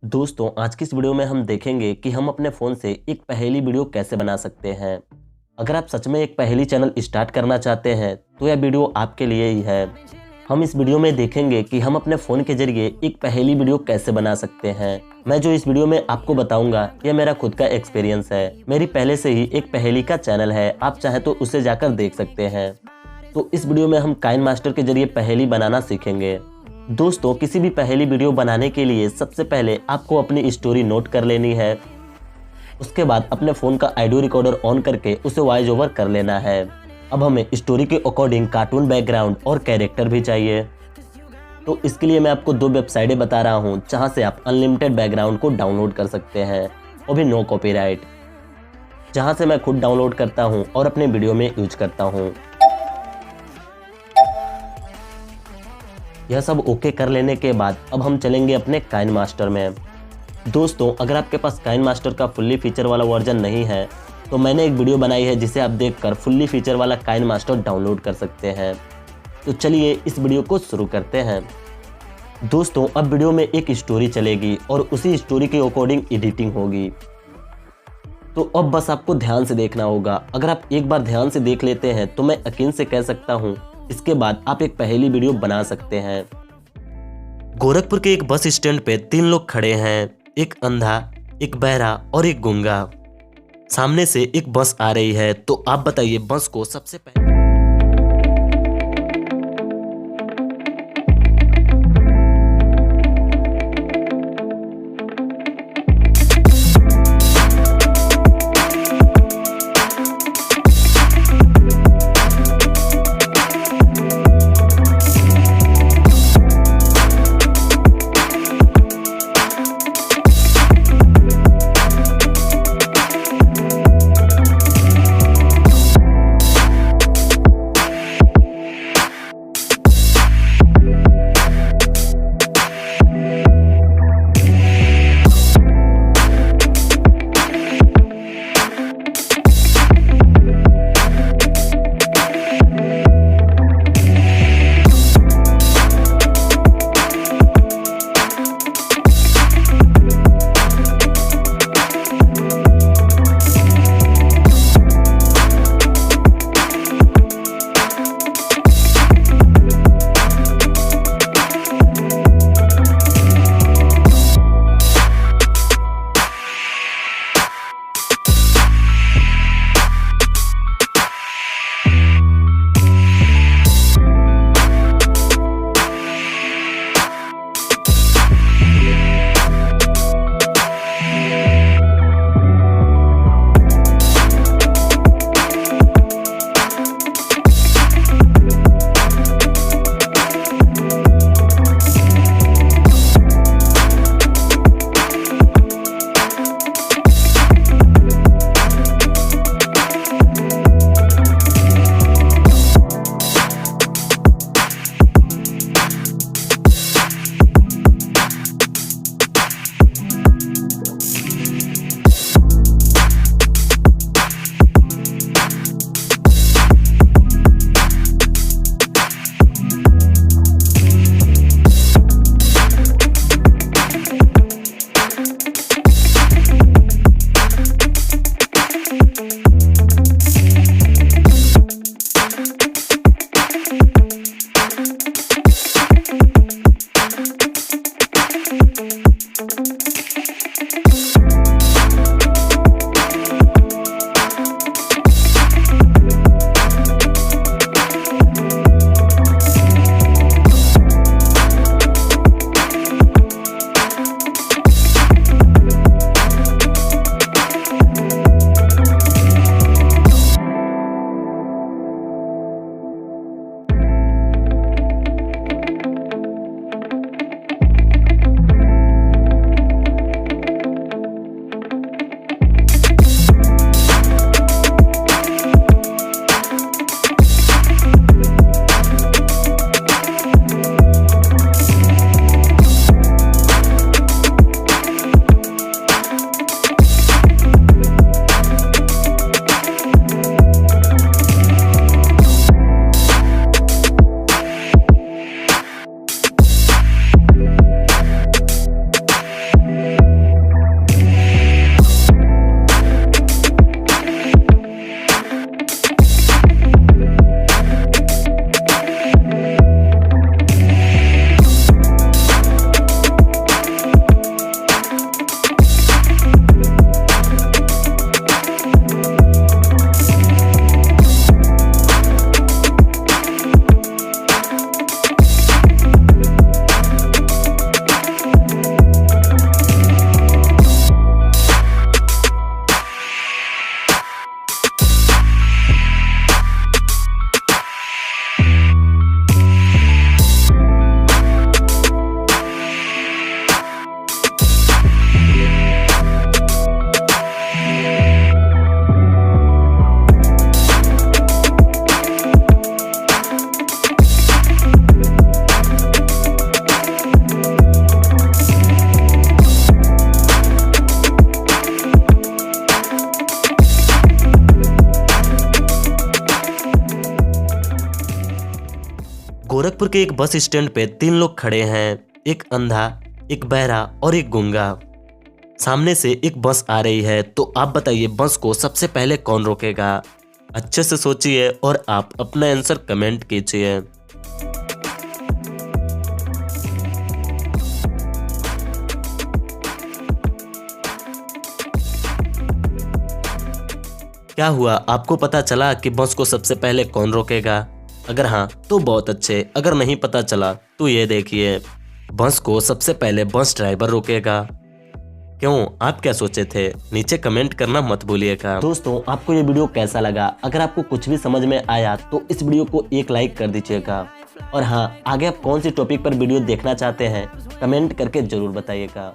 दोस्तों, आज की इस वीडियो में हम देखेंगे कि हम अपने फ़ोन से एक पहेली वीडियो कैसे बना सकते हैं। अगर आप सच में एक पहेली चैनल स्टार्ट करना चाहते हैं तो यह वीडियो आपके लिए ही है। हम इस वीडियो में देखेंगे कि हम अपने फ़ोन के जरिए एक पहेली वीडियो कैसे बना सकते हैं। मैं जो इस वीडियो में आपको बताऊंगा यह मेरा खुद का एक्सपीरियंस है। मेरी पहले से ही एक पहेली का चैनल है, आप चाहें तो उसे जाकर देख सकते हैं। तो इस वीडियो में हम काइनमास्टर के जरिए पहेली बनाना सीखेंगे। दोस्तों, किसी भी पहेली वीडियो बनाने के लिए सबसे पहले आपको अपनी स्टोरी नोट कर लेनी है। उसके बाद अपने फ़ोन का ऑडियो रिकॉर्डर ऑन करके उसे वॉइस ओवर कर लेना है। अब हमें स्टोरी के अकॉर्डिंग कार्टून बैकग्राउंड और कैरेक्टर भी चाहिए। तो इसके लिए मैं आपको दो वेबसाइटें बता रहा हूँ जहाँ से आप अनलिमिटेड बैकग्राउंड को डाउनलोड कर सकते हैं, वो भी नो कॉपीराइट, जहाँ से मैं खुद डाउनलोड करता हूँ और अपने वीडियो में यूज करता हूँ। यह सब ओके कर लेने के बाद अब हम चलेंगे अपने काइनमास्टर में। दोस्तों, अगर आपके पास काइनमास्टर का फुल्ली फीचर वाला वर्जन नहीं है तो मैंने एक वीडियो बनाई है जिसे आप देखकर फुल्ली फीचर वाला काइनमास्टर डाउनलोड कर सकते हैं। तो चलिए इस वीडियो को शुरू करते हैं। दोस्तों, अब वीडियो में एक स्टोरी चलेगी और उसी स्टोरी के अकॉर्डिंग एडिटिंग होगी। तो अब बस आपको ध्यान से देखना होगा। अगर आप एक बार ध्यान से देख लेते हैं तो मैं यकीन से कह सकता हूँ इसके बाद आप एक पहेली वीडियो बना सकते हैं। गोरखपुर के एक बस स्टैंड पे तीन लोग खड़े हैं, एक अंधा, एक बहरा और एक गूंगा। सामने से एक बस आ रही है, तो आप बताइए बस को सबसे पहले गोरखपुर के एक बस स्टैंड पे 3 लोग खड़े हैं, एक अंधा, एक बहरा और एक गूंगा। सामने से एक बस आ रही है, तो आप बताइए बस को सबसे पहले कौन रोकेगा? अच्छे से सोचिए और आप अपना आंसर कमेंट कीजिए। क्या हुआ, आपको पता चला कि बस को सबसे पहले कौन रोकेगा? अगर हाँ तो बहुत अच्छे, अगर नहीं पता चला तो ये देखिए, बस को सबसे पहले बस ड्राइवर रोकेगा। क्यों, आप क्या सोचे थे? नीचे कमेंट करना मत भूलिएगा। दोस्तों, आपको ये वीडियो कैसा लगा? अगर आपको कुछ भी समझ में आया तो इस वीडियो को एक लाइक कर दीजिएगा। और हाँ, आगे आप कौन सी टॉपिक पर वीडियो देखना चाहते हैं कमेंट करके जरूर बताइएगा।